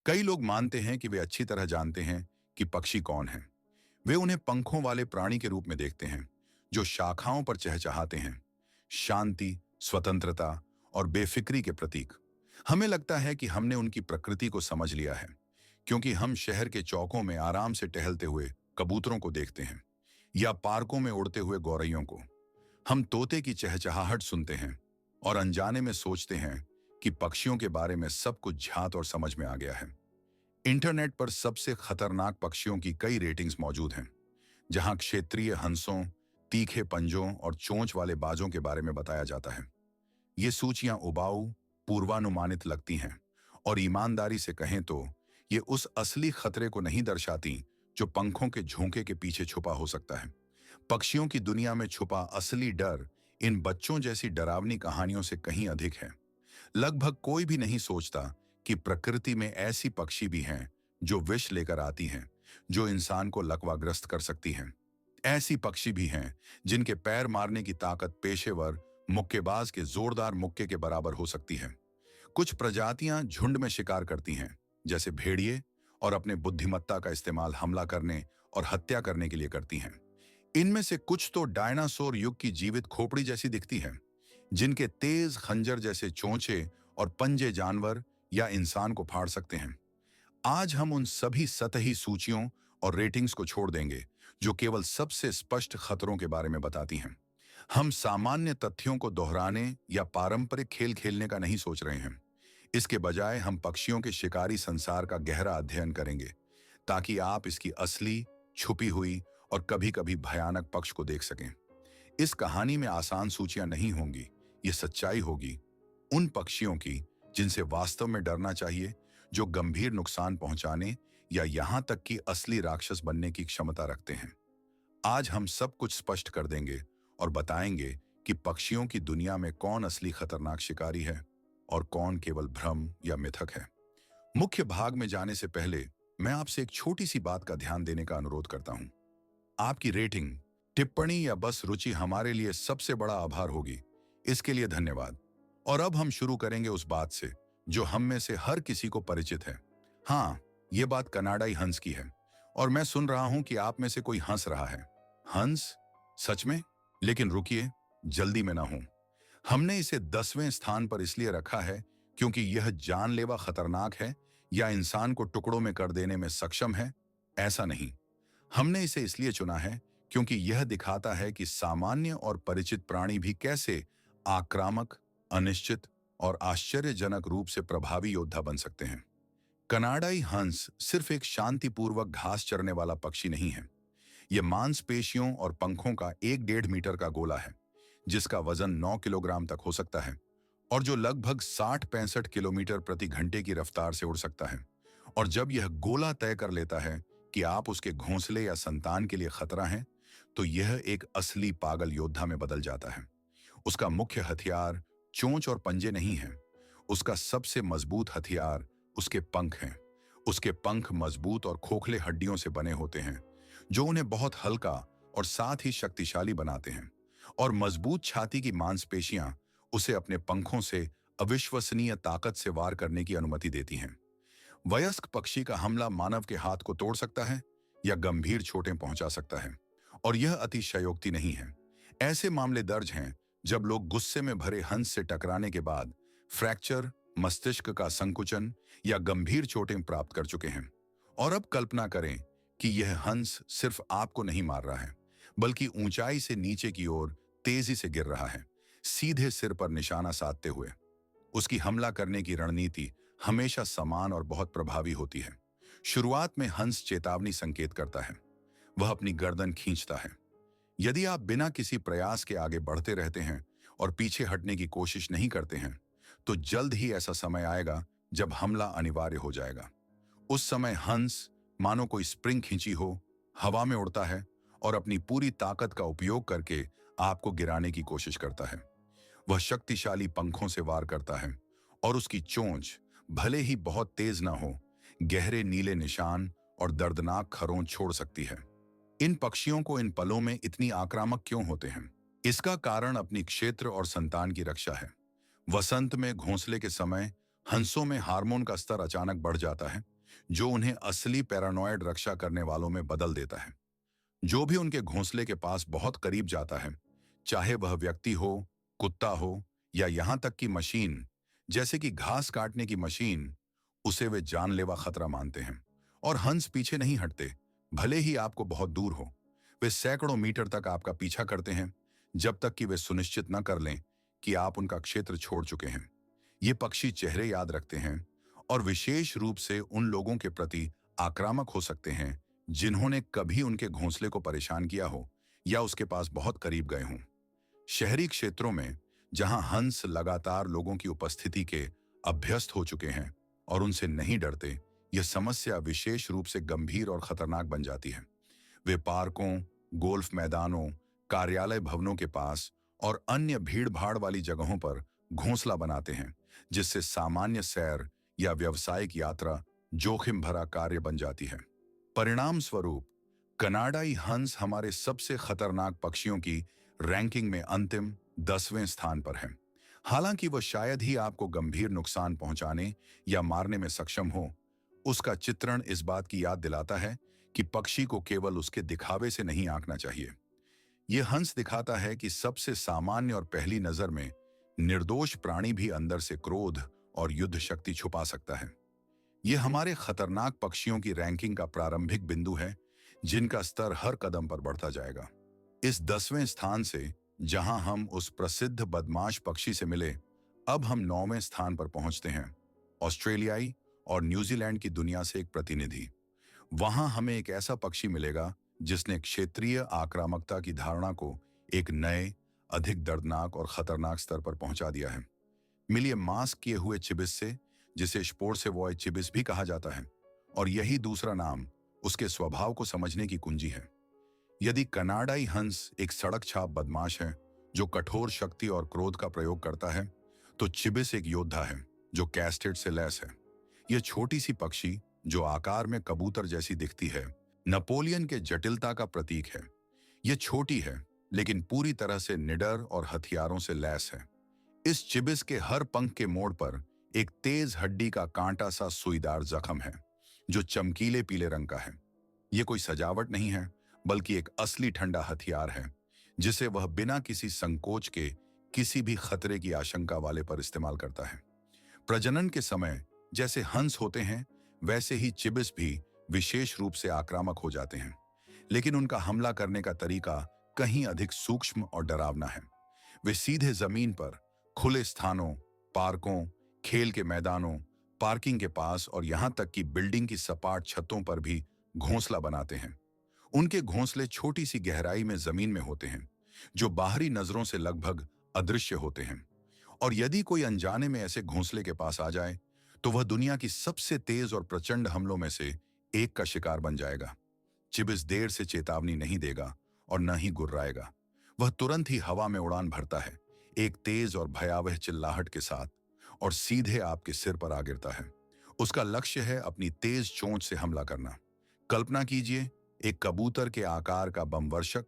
कई लोग मानते हैं कि वे अच्छी तरह जानते हैं कि पक्षी कौन हैं। वे उन्हें पंखों वाले प्राणी के रूप में देखते हैं, जो शाखाओं पर चहचहाते हैं, शांति, स्वतंत्रता और बेफिक्री के प्रतीक। हमें लगता है कि हमने उनकी प्रकृति को समझ लिया है, क्योंकि हम शहर के चौकों में आराम से टहलते हुए कबूतरों को देखते हैं या पार्कों में उड़ते हुए गौरैयों को। हम तोते की चहचहाहट सुनते हैं और अनजाने में सोचते हैं कि पक्षियों के बारे में सब कुछ झात और समझ में आ गया है। इंटरनेट पर सबसे खतरनाक पक्षियों की कई रेटिंग्स मौजूद हैं, जहां क्षेत्रीय हंसों, तीखे पंजों और चोंच वाले बाजों के बारे में बताया जाता है। ये सूचियां उबाऊ, पूर्वानुमानित लगती हैं और ईमानदारी से कहें तो ये उस असली खतरे को नहीं दर्शाती जो पंखों के झोंके के पीछे छुपा हो सकता है। पक्षियों की दुनिया में छुपा असली डर इन बच्चों जैसी डरावनी कहानियों से कहीं अधिक है। लगभग कोई भी नहीं सोचता कि प्रकृति में ऐसी पक्षी भी हैं जो विष लेकर आती हैं, जो इंसान को लकवाग्रस्त कर सकती हैं। ऐसी पक्षी भी हैं जिनके पैर मारने की ताकत पेशेवर मुक्केबाज के जोरदार मुक्के के बराबर हो सकती है। कुछ प्रजातियां झुंड में शिकार करती हैं, जैसे भेड़िए, और अपने बुद्धिमत्ता का इस्तेमाल हमला करने और हत्या करने के लिए करती हैं। इनमें से कुछ तो डायनासोर युग की जीवित खोपड़ी जैसी दिखती हैं, जिनके तेज खंजर जैसे चोंचे और पंजे जानवर या इंसान को फाड़ सकते हैं। आज हम उन सभी सतही सूचियों और रेटिंग्स को छोड़ देंगे जो केवल सबसे स्पष्ट खतरों के बारे में बताती हैं। हम सामान्य तथ्यों को दोहराने या पारंपरिक खेल खेलने का नहीं सोच रहे हैं। इसके बजाय हम पक्षियों के शिकारी संसार का गहरा अध्ययन करेंगे, ताकि आप इसकी असली, छुपी हुई और कभी-कभी भयानक पक्ष को देख सकें। इस कहानी में आसान सूचियां नहीं होंगी, ये सच्चाई होगी उन पक्षियों की जिनसे वास्तव में डरना चाहिए, जो गंभीर नुकसान पहुंचाने या यहां तक कि असली राक्षस बनने की क्षमता रखते हैं। आज हम सब कुछ स्पष्ट कर देंगे और बताएंगे कि पक्षियों की दुनिया में कौन असली खतरनाक शिकारी है और कौन केवल भ्रम या मिथक है। मुख्य भाग में जाने से पहले मैं आपसे एक छोटी सी बात का ध्यान देने का अनुरोध करता हूं। आपकी रेटिंग, टिप्पणी या बस रुचि हमारे लिए सबसे बड़ा आभार होगी। इसके लिए धन्यवाद। और अब हम शुरू करेंगे उस बात से जो हम में से हर किसी को परिचित है। हाँ, ये बात कनाडाई हंस की है, और मैं सुन रहा हूं कि आप में से कोई हंस रहा है। हंस? सच में? लेकिन रुकिए, जल्दी में ना हूं। हमने इसे 10वें स्थान पर इसलिए रखा है क्योंकि यह जानलेवा खतरनाक है या इंसान को टुकड़ों में कर देने में सक्षम है? ऐसा नहीं। हमने इसे इसलिए चुना है क्योंकि यह दिखाता है कि सामान्य और परिचित प्राणी भी कैसे आक्रामक, अनिश्चित और आश्चर्यजनक रूप से प्रभावी योद्धा बन सकते हैं। कनाडाई हंस सिर्फ एक शांतिपूर्वक घास चरने वाला पक्षी नहीं है। यह मांसपेशियों और पंखों का 1-1.5 मीटर का गोला है, जिसका वजन 9 किलोग्राम तक हो सकता है और जो लगभग 60-65 किलोमीटर प्रति घंटे की रफ्तार से उड़ सकता है। और जब यह गोला तय कर लेता है कि आप उसके घोंसले या संतान के लिए खतरा हैं, तो यह एक असली पागल योद्धा में बदल जाता है। उसका मुख्य हथियार चोंच और पंजे नहीं है। उसका सबसे मजबूत हथियार उसके पंख हैं। उसके पंख मजबूत और खोखले हड्डियों से बने होते हैं, जो उन्हें बहुत हल्का और साथ ही शक्तिशाली बनाते हैं। और मजबूत छाती की मांसपेशियां उसे अपने पंखों से अविश्वसनीय ताकत से वार करने की अनुमति देती हैं। वयस्क पक्षी का हमला मानव के हाथ को तोड़ सकता है या गंभीर चोटें पहुंचा सकता है, और यह अतिशयोक्ति नहीं है। ऐसे मामले दर्ज हैं जब लोग गुस्से में भरे हंस से टकराने के बाद फ्रैक्चर, मस्तिष्क का संकुचन या गंभीर चोटें प्राप्त कर चुके हैं। और अब कल्पना करें कि यह हंस सिर्फ आपको नहीं मार रहा है, बल्कि ऊंचाई से नीचे की ओर तेजी से गिर रहा है, सीधे सिर पर निशाना साधते हुए। उसकी हमला करने की रणनीति हमेशा समान और बहुत प्रभावी होती है। शुरुआत में हंस चेतावनी संकेत करता है। वह अपनी गर्दन खींचता है। यदि आप बिना किसी प्रयास के आगे बढ़ते रहते हैं और पीछे हटने की कोशिश नहीं करते हैं, तो जल्द ही ऐसा समय आएगा जब हमला अनिवार्य हो जाएगा। उस समय हंस मानो कोई स्प्रिंग खींची हो, हवा में उड़ता है और अपनी पूरी ताकत का उपयोग करके आपको गिराने की कोशिश करता है। वह शक्तिशाली पंखों से वार करता है और उसकी चोंच, भले ही बहुत तेज ना हो, गहरे नीले निशान और दर्दनाक खरोंच छोड़ सकती है। इन पक्षियों को इन पलों में इतनी आक्रामक क्यों होते हैं? इसका कारण अपनी क्षेत्र और संतान की रक्षा है। वसंत में घोंसले के समय हंसों में हार्मोन का स्तर अचानक बढ़ जाता है, जो उन्हें असली पैरानॉयड रक्षा करने वालों में बदल देता है। जो भी उनके घोंसले के पास बहुत करीब जाता है, चाहे वह व्यक्ति हो, कुत्ता हो या यहां तक कि मशीन, जैसे कि घास काटने की मशीन, उसे वे जानलेवा खतरा मानते हैं। और हंस पीछे नहीं हटते, भले ही आपको बहुत दूर हो। वे सैकड़ों मीटर तक आपका पीछा करते हैं, जब तक कि वे सुनिश्चित न कर लें कि आप उनका क्षेत्र छोड़ चुके हैं। ये पक्षी चेहरे याद रखते हैं और विशेष रूप से उन लोगों के प्रति आक्रामक हो सकते हैं जिन्होंने कभी उनके घोंसले को परेशान किया हो या उसके पास बहुत करीब गए हों। शहरी क्षेत्रों में जहां हंस लगातार लोगों की उपस्थिति के अभ्यस्त हो चुके हैं और उनसे नहीं डरते, यह समस्या विशेष रूप से गंभीर और खतरनाक बन जाती है। वे पार्कों, गोल्फ मैदानों, कार्यालय भवनों के पास और अन्य भीड़-भाड़ वाली जगहों पर घोंसला बनाते हैं, जिससे सामान्य सैर या व्यावसायिक यात्रा जोखिम भरा कार्य बन जाती है। परिणाम स्वरूप कनाडाई हंस हमारे सबसे खतरनाक पक्षियों की रैंकिंग में अंतिम 10वें स्थान पर है। हालांकि वह शायद ही आपको गंभीर नुकसान पहुंचाने या मारने में सक्षम हो, उसका चित्रण इस बात की याद दिलाता है कि पक्षी को केवल उसके दिखावे से नहीं आंकना चाहिए। यह हंस दिखाता है कि सबसे सामान्य और पहली नजर में निर्दोष प्राणी भी अंदर से क्रोध और युद्ध शक्ति छुपा सकता है। यह हमारे खतरनाक पक्षियों की रैंकिंग का प्रारंभिक बिंदु है, जिनका स्तर हर कदम पर बढ़ता जाएगा। इस 10वें स्थान से, जहां हम उस प्रसिद्ध बदमाश पक्षी से मिले, अब हम 9वें स्थान पर पहुंचते हैं, ऑस्ट्रेलियाई और न्यूजीलैंड की दुनिया से एक प्रतिनिधि। वहां हमें एक ऐसा पक्षी मिलेगा जिसने क्षेत्रीय आक्रामकता की धारणा को एक नए, अधिक दर्दनाक और खतरनाक स्तर पर पहुंचा दिया है। मिलिए मास्क किए हुए चिबिस से, जिसे स्पोर्ट्सेवॉय चिबिस भी कहा जाता है, और यही दूसरा नाम उसके स्वभाव को समझने की कुंजी है। यदि कनाडाई हंस एक सड़क छाप बदमाश है जो कठोर शक्ति और क्रोध का प्रयोग करता है, तो चिबिस एक योद्धा है जो कैस्टेड से लैस है। यह छोटी सी पक्षी, जो आकार में कबूतर जैसी दिखती है, नेपोलियन के जटिलता का प्रतीक है। यह छोटी है, लेकिन पूरी तरह से निडर और हथियारों से लैस है। इस चिबिस के हर पंख के मोड़ पर एक तेज हड्डी का कांटा सा सुईदार जख्म है, जो चमकीले पीले रंग का है। यह कोई सजावट नहीं है, बल्कि एक असली ठंडा हथियार है, जिसे वह बिना किसी संकोच के किसी भी खतरे की आशंका वाले पर इस्तेमाल करता है। प्रजनन के समय जैसे हंस होते हैं, वैसे ही चिबिस भी विशेष रूप से आक्रामक हो जाते हैं, लेकिन उनका हमला करने का तरीका कहीं अधिक सूक्ष्म और डरावना है। वे सीधे जमीन पर, खुले स्थानों, पार्कों, खेल के मैदानों, पार्किंग के पास और यहां तक कि बिल्डिंग की सपाट छतों पर भी घोंसला बनाते हैं। उनके घोंसले छोटी सी गहराई में जमीन में होते हैं, जो बाहरी नजरों से लगभग अदृश्य होते हैं। और यदि कोई अनजाने में ऐसे घोंसले के पास आ जाए, तो वह दुनिया की सबसे तेज और प्रचंड हमलों में से एक का शिकार बन जाएगा। चिबिस देर से चेतावनी नहीं देगा और न ही गुर्राएगा। वह तुरंत ही हवा में उड़ान भरता है, एक तेज और भयावह चिल्लाहट के साथ, और सीधे आपके सिर पर आ गिरता है। उसका लक्ष्य है अपनी तेज चोंच से हमला करना। कल्पना कीजिए, एक कबूतर के आकार का बमवर्षक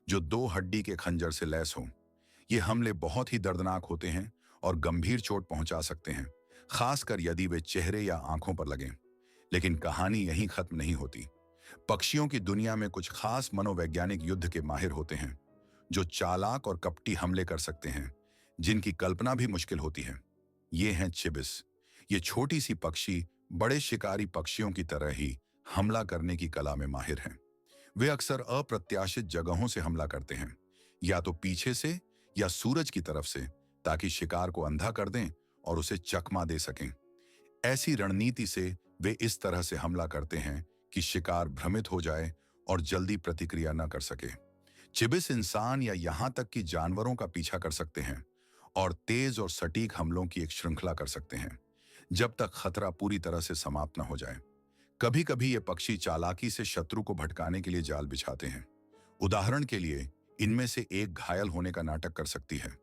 जो 2 हड्डी के खंजर से लैस हो। ये हमले बहुत ही दर्दनाक होते हैं और गंभीर चोट पहुंचा सकते हैं, खासकर यदि वे चेहरे या आंखों पर लगें। लेकिन कहानी यहीं खत्म नहीं होती। पक्षियों की दुनिया में कुछ खास मनोवैज्ञानिक युद्ध के माहिर होते हैं, जो चालाक और कपटी हमले कर सकते हैं, जिनकी कल्पना भी मुश्किल होती है। ये हैं चिबिस। ये छोटी सी पक्षी बड़े शिकारी पक्षियों की तरह ही हमला करने की कला में माहिर हैं। वे अक्सर अप्रत्याशित जगहों से हमला करते हैं, या तो पीछे से या सूरज की तरफ से, ताकि शिकार को अंधा कर दें और उसे चकमा दे सकें। ऐसी रणनीति से वे इस तरह से हमला करते हैं कि शिकार भ्रमित हो जाए और जल्दी प्रतिक्रिया न कर सके। चिबिस इंसान या यहां तक कि जानवरों का पीछा कर सकते हैं और तेज और सटीक हमलों की एक श्रृंखला कर सकते हैं, जब तक खतरा पूरी तरह से समाप्त न हो जाए। कभी कभी ये पक्षी चालाकी से शत्रु को भटकाने के लिए जाल बिछाते हैं। उदाहरण के लिए, इनमें से एक घायल होने का नाटक कर सकती है,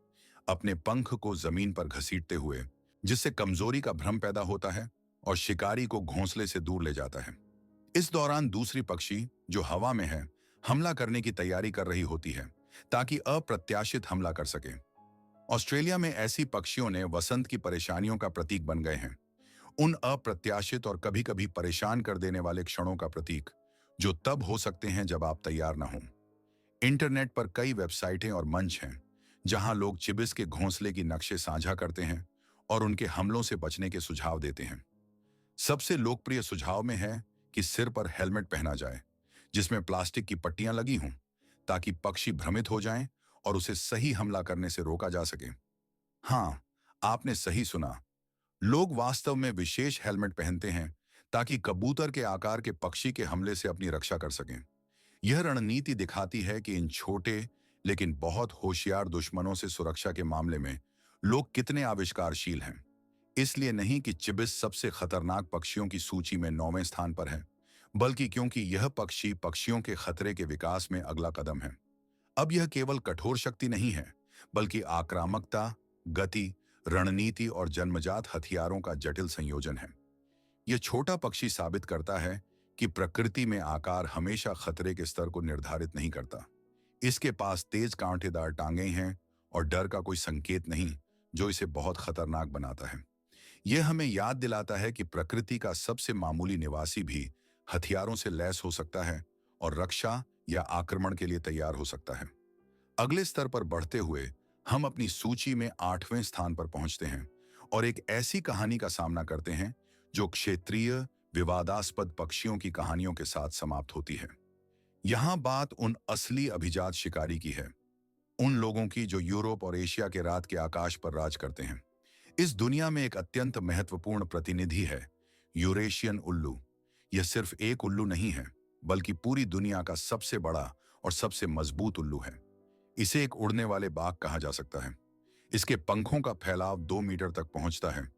अपने पंख को जमीन पर घसीटते हुए, जिससे कमजोरी का भ्रम पैदा होता है और शिकारी को घोंसले से दूर ले जाता है। इस दौरान दूसरी पक्षी, जो हवा में है, हमला करने की तैयारी कर रही होती है, ताकि अप्रत्याशित हमला कर सके। ऑस्ट्रेलिया में ऐसी पक्षियों ने वसंत की परेशानियों का प्रतीक बन गए हैं। उन अप्रत्याशित और कभी-कभी परेशान कर देने वाले क्षणों का प्रतीक, जो तब हो सकते हैं जब आप तैयार न हों। इंटरनेट पर कई वेबसाइटें और मंच हैं, जहां लोग चिबिस के घोंसले की नक्शे साझा करते हैं और उनके हमलों से बचने के सुझाव देते हैं। सबसे लोकप्रिय सुझाव में है कि सिर पर हेलमेट पहना जाए, जिसमें प्लास्टिक की पट्टियां लगी हों, ताकि पक्षी भ्रमित हो जाएं और उसे सही हमला करने से रोका जा सके। हाँ, आपने सही सुना। लोग वास्तव में विशेष हेलमेट पहनते हैं ताकि कबूतर के आकार के पक्षी के हमले से अपनी रक्षा कर सकें। यह रणनीति दिखाती है कि इन छोटे लेकिन बहुत होशियार दुश्मनों से सुरक्षा के मामले में लोग कितने आविष्कारशील हैं। इसलिए नहीं कि चिबिस सबसे खतरनाक पक्षियों की सूची में 9वें स्थान पर है, बल्कि क्योंकि यह पक्षी पक्षियों के खतरे के विकास में अगला कदम है। अब यह केवल कठोर शक्ति नहीं है, बल्कि आक्रामकता, गति, रणनीति और जन्मजात हथियारों का जटिल संयोजन है। यह छोटा पक्षी साबित करता है कि प्रकृति में आकार हमेशा खतरे के स्तर को निर्धारित नहीं करता। इसके पास तेज कांटेदार टांगें हैं और डर का कोई संकेत नहीं, जो इसे बहुत खतरनाक बनाता है। यह हमें याद दिलाता है कि प्रकृति का सबसे मामूली निवासी भी हथियारों से लैस हो सकता है और रक्षा या आक्रमण के लिए तैयार हो सकता है। अगले स्तर पर बढ़ते हुए हम अपनी सूची में 8वें स्थान पर पहुंचते हैं और एक ऐसी कहानी का सामना करते हैं जो क्षेत्रीय विवादास्पद पक्षियों की कहानियों के साथ समाप्त होती है। यहां बात उन असली अभिजात शिकारी की है, उन लोगों की जो यूरोप और एशिया के रात के आकाश पर राज करते हैं। इस दुनिया में एक अत्यंत महत्वपूर्ण प्रतिनिधि है यूरेशियन उल्लू। यह सिर्फ एक उल्लू नहीं है, बल्कि पूरी दुनिया का सबसे बड़ा और सबसे मजबूत उल्लू है। इसे एक उड़ने वाले बाघ कहा जा सकता है। इसके पंखों का फैलाव 2 मीटर तक पहुंचता है,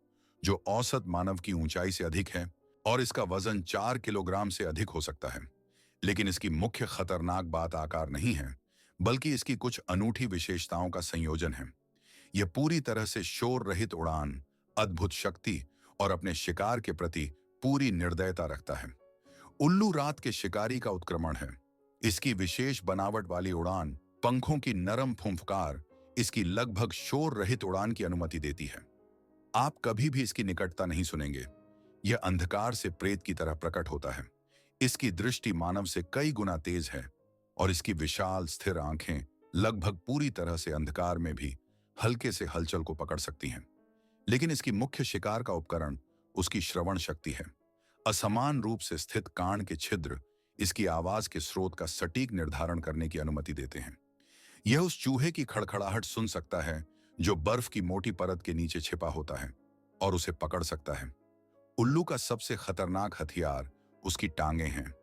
जो औसत मानव की ऊंचाई से अधिक है, और इसका वजन 4 किलोग्राम से अधिक हो सकता है। लेकिन इसकी मुख्य खतरनाक बात आकार नहीं है, बल्कि इसकी कुछ अनूठी विशेषताओं का संयोजन है। यह पूरी तरह से शोर रहित उड़ान, अद्भुत शक्ति और अपने शिकार के प्रति पूरी निर्दयता रखता है। उल्लू रात के शिकारी का उत्क्रमण है। इसकी विशेष बनावट वाली उड़ान, पंखों की नरम फुंफकार इसकी लगभग शोर रहित उड़ान की अनुमति देती है। आप कभी भी इसकी निकटता नहीं सुनेंगे। यह अंधकार से प्रेत की तरह प्रकट होता है। इसकी दृष्टि मानव से कई गुना तेज है और इसकी विशाल स्थिर आंखें लगभग पूरी तरह से अंधकार में भी हल्के से हलचल को पकड़ सकती हैं। लेकिन इसकी मुख्य शिकार का उपकरण उसकी श्रवण शक्ति है। असमान रूप से स्थित कान के छिद्र इसकी आवाज के स्रोत का सटीक निर्धारण करने की अनुमति देते हैं। यह उस चूहे की खड़खड़ाहट सुन सकता है जो बर्फ की मोटी परत के नीचे छिपा होता है और उसे पकड़ सकता है। उल्लू का सबसे खतरनाक हथियार उसकी टांगें हैं।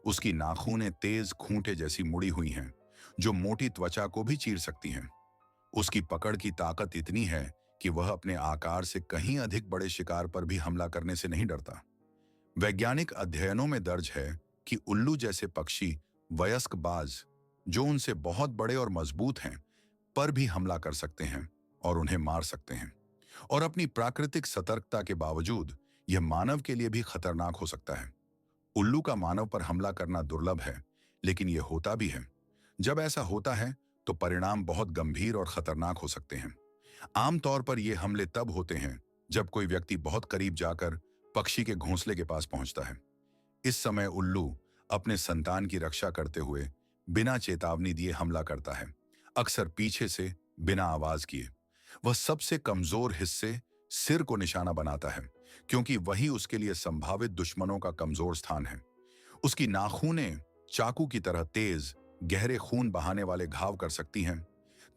उसकी नाखूनें तेज खूंटे जैसी मुड़ी हुई हैं, जो मोटी त्वचा को भी चीर सकती हैं। उसकी पकड़ की ताकत इतनी है कि वह अपने आकार से कहीं अधिक बड़े शिकार पर भी हमला करने से नहीं डरता। वैज्ञानिक अध्ययनों में दर्ज है कि उल्लू जैसे पक्षी वयस्क बाज, जो उनसे बहुत बड़े और मजबूत हैं, पर भी हमला कर सकते हैं और उन्हें मार सकते हैं। और अपनी प्राकृतिक सतर्कता के बावजूद यह मानव के लिए भी खतरनाक हो सकता है। उल्लू का मानव पर हमला करना दुर्लभ है, लेकिन यह होता भी है। जब ऐसा होता है तो परिणाम बहुत गंभीर और खतरनाक हो सकते हैं। आमतौर पर यह हमले तब होते हैं जब कोई व्यक्ति बहुत करीब जाकर पक्षी के घोंसले के पास पहुंचता है। इस समय उल्लू अपने संतान की रक्षा करते हुए बिना चेतावनी दिए हमला करता है, अक्सर पीछे से बिना आवाज किए। वह सबसे कमजोर हिस्से सिर को निशाना बनाता है, क्योंकि वही उसके लिए संभावित दुश्मनों का कमजोर स्थान है। उसकी नाखूनें चाकू की तरह तेज, गहरे खून बहाने वाले घाव कर सकती हैं।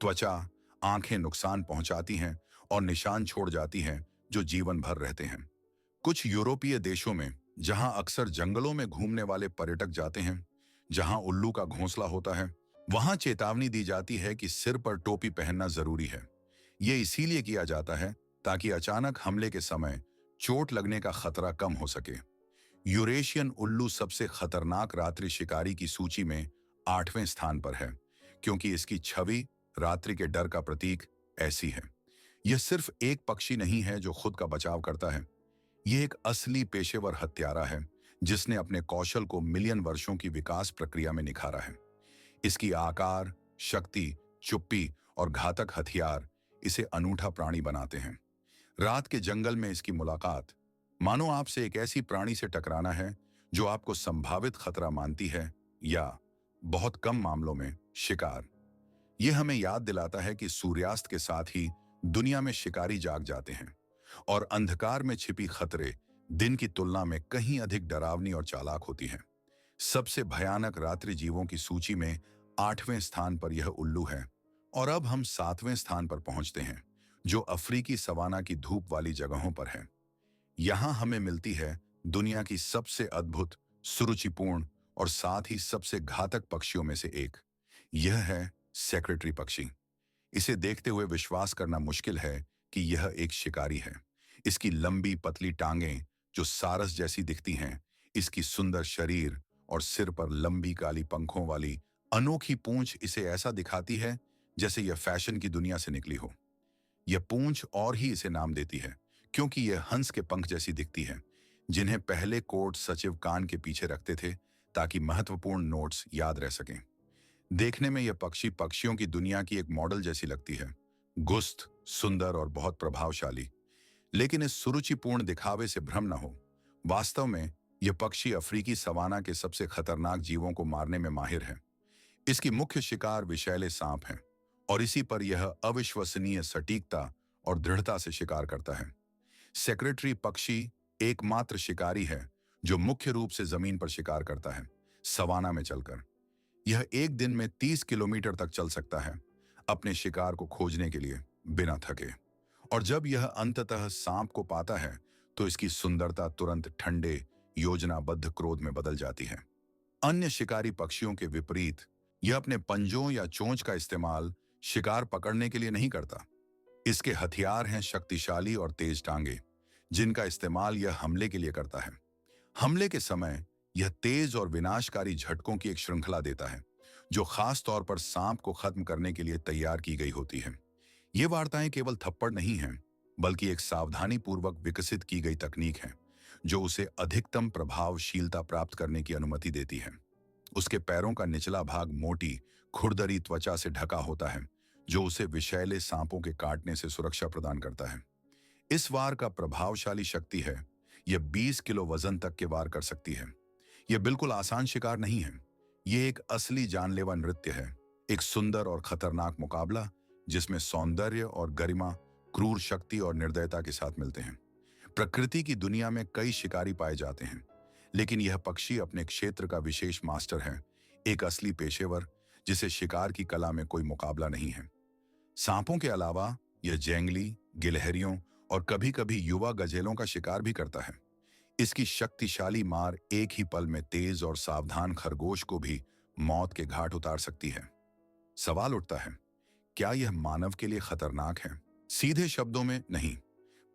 त्वचा, आंखें नुकसान पहुंचाती हैं और निशान छोड़ जाती हैं जो जीवन भर रहते हैं। कुछ यूरोपीय देशों में, जहां अक्सर जंगलों में घूमने वाले पर्यटक जाते हैं, जहां उल्लू का घोंसला होता है, वहां चेतावनी दी जाती है कि सिर पर टोपी पहनना जरूरी है। यह इसीलिए किया जाता है ताकि अचानक हमले के समय चोट लगने का खतरा कम हो सके। यूरेशियन उल्लू सबसे खतरनाक रात्रि शिकारी की सूची में 8वें स्थान पर है, क्योंकि इसकी छवि रात्रि के डर का प्रतीक ऐसी है। यह सिर्फ एक पक्षी नहीं है जो खुद का बचाव करता है। यह एक असली पेशेवर हत्यारा है, जिसने अपने कौशल को मिलियन वर्षों की विकास प्रक्रिया में निखारा है। इसकी आकार, शक्ति, चुप्पी और घातक हथियार इसे अनूठा प्राणी बनाते हैं। रात के जंगल में इसकी मुलाकात मानो आपसे एक ऐसी प्राणी से टकराना है जो आपको संभावित खतरा मानती है, या बहुत कम मामलों में शिकार। यह हमें याद दिलाता है कि सूर्यास्त के साथ ही दुनिया में शिकारी जाग जाते हैं और अंधकार में छिपी खतरे दिन की तुलना में कहीं अधिक डरावनी और चालाक होती हैं। सबसे भयानक रात्रि जीवों की सूची में 8वें स्थान पर यह उल्लू है। और अब हम 7वें स्थान पर पहुंचते हैं, जो अफ्रीकी सवाना की धूप वाली जगहों पर है। यहां हमें मिलती है दुनिया की सबसे अद्भुत, सुरुचिपूर्ण और साथ ही सबसे घातक पक्षियों में से एक। यह है सेक्रेटरी पक्षी। इसे देखते हुए विश्वास करना मुश्किल है कि यह एक शिकारी है। इसकी लंबी पतली टांगें जो सारस जैसी दिखती हैं, इसकी सुंदर शरीर और सिर पर लंबी काली पंखों वाली अनोखी पूंछ इसे ऐसा दिखाती है जैसे यह फैशन की दुनिया से निकली हो। यह पूंछ और ही इसे नाम देती है, क्योंकि यह हंस के पंख जैसी दिखती है, जिन्हें पहले कोर्ट सचिव कान के पीछे रखते थे ताकि महत्वपूर्ण नोट्स याद रह सकें। देखने में यह पक्षी पक्षियों की दुनिया की एक मॉडल जैसी लगती है, गुस्त, सुंदर और बहुत प्रभावशाली। लेकिन इस सुरुचिपूर्ण दिखावे से भ्रम न हो। वास्तव में यह पक्षी अफ्रीकी सवाना के सबसे खतरनाक जीवों को मारने में माहिर है। इसकी मुख्य शिकार विषैले सांप हैं और इसी पर यह अविश्वसनीय सटीकता और दृढ़ता से शिकार करता है। सेक्रेटरी पक्षी एकमात्र शिकारी है जो मुख्य रूप से जमीन पर शिकार करता है, सवाना में चलकर। यह एक दिन में 30 किलोमीटर तक चल सकता है, अपने शिकार को खोजने के लिए, बिना थके। और जब यह अंततः सांप को पाता है तो इसकी सुंदरता तुरंत ठंडे, योजनाबद्ध क्रोध में बदल जाती है। अन्य शिकारी पक्षियों के विपरीत यह अपने पंजों या चोंच का इस्तेमाल शिकार पकड़ने के लिए नहीं करता। इसके हथियार हैं शक्तिशाली और तेज टांगे, जिनका इस्तेमाल यह हमले के लिए करता है। हमले के समय यह तेज और विनाशकारी झटकों की एक श्रृंखला देता है, जो खास तौर पर सांप को खत्म करने के लिए तैयार की गई होती है। ये वार्ताएं केवल थप्पड़ नहीं हैं, बल्कि एक सावधानीपूर्वक विकसित की गई तकनीक है, जो उसे अधिकतम प्रभावशीलता प्राप्त करने की अनुमति देती है। उसके पैरों का निचला भाग मोटी, खुरदरी त्वचा से ढका होता है, जो उसे विषैले सांपों के काटने से सुरक्षा प्रदान करता है। इस वार का प्रभावशाली शक्ति है, यह 20 किलो वजन तक के वार कर सकती है। यह बिल्कुल आसान शिकार नहीं है। यह एक असली जानलेवा नृत्य है, एक सुंदर और खतरनाक मुकाबला जिसमें सौंदर्य और गरिमा क्रूर शक्ति और निर्दयता के साथ मिलते हैं। प्रकृति की दुनिया में कई शिकारी पाए जाते हैं, लेकिन यह पक्षी अपने क्षेत्र का विशेष मास्टर है, एक असली पेशेवर जिसे शिकार की कला में कोई मुकाबला नहीं है। सांपों के अलावा यह जंगली, गिलहरियों और कभी-कभी युवा गजेलों का शिकार भी करता है। इसकी शक्तिशाली मार एक ही पल में तेज और सावधान खरगोश को भी मौत के घाट उतार सकती है। सवाल उठता है, क्या यह मानव के लिए खतरनाक है? सीधे शब्दों में नहीं।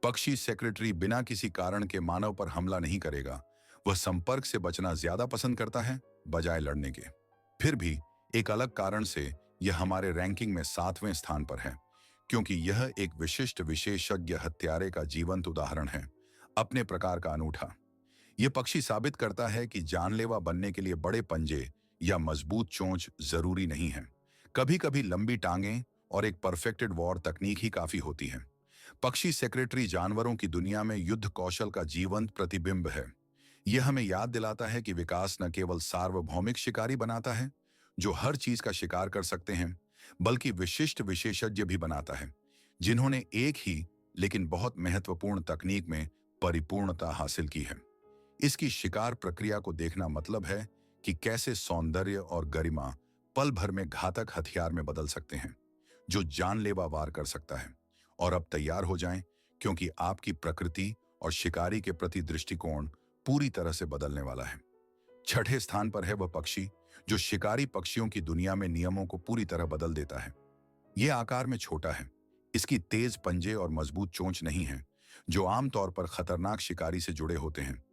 पक्षी सेक्रेटरी बिना किसी कारण के मानव पर हमला नहीं करेगा। वह संपर्क से बचना ज्यादा पसंद करता है, बजाय लड़ने के। फिर भी एक अलग कारण से यह हमारे रैंकिंग में 7वें स्थान पर है, क्योंकि यह एक विशिष्ट विशेषज्ञ हत्यारे का जीवंत उदाहरण है, अपने प्रकार का अनूठा। यह पक्षी साबित करता है कि जानलेवा बनने के लिए बड़े पंजे या मजबूत चोंच जरूरी नहीं है। कभी-कभी लंबी टांगें और एक परफेक्टेड वॉर तकनीक ही काफी होती है। पक्षी सेक्रेटरी जानवरों की दुनिया में युद्ध कौशल का जीवंत प्रतिबिंब है। यह हमें याद दिलाता है कि विकास न केवल सार्वभौमिक शिकारी बनाता है, जो हर चीज का शिकार कर सकते हैं, बल्कि विशिष्ट विशेषज्ञ भी बनाता है, जिन्होंने एक ही लेकिन बहुत महत्वपूर्ण तकनीक में परिपूर्णता हासिल की है। इसकी शिकार प्रक्रिया को देखना मतलब है कि कैसे सौंदर्य और गरिमा पल भर में घातक हथियार में बदल सकते हैं, जो जानलेवा वार कर सकता है। और अब तैयार हो जाएं, क्योंकि आपकी प्रकृति और शिकारी के प्रति दृष्टिकोण पूरी तरह से बदलने वाला है। 6ठे स्थान पर है वह पक्षी जो शिकारी पक्षियों की दुनिया में नियमों को पूरी तरह बदल देता है। यह आकार में छोटा है, इसकी तेज पंजे और मजबूत चोंच नहीं है, जो आमतौर पर खतरनाक शिकारी से जुड़े होते हैं,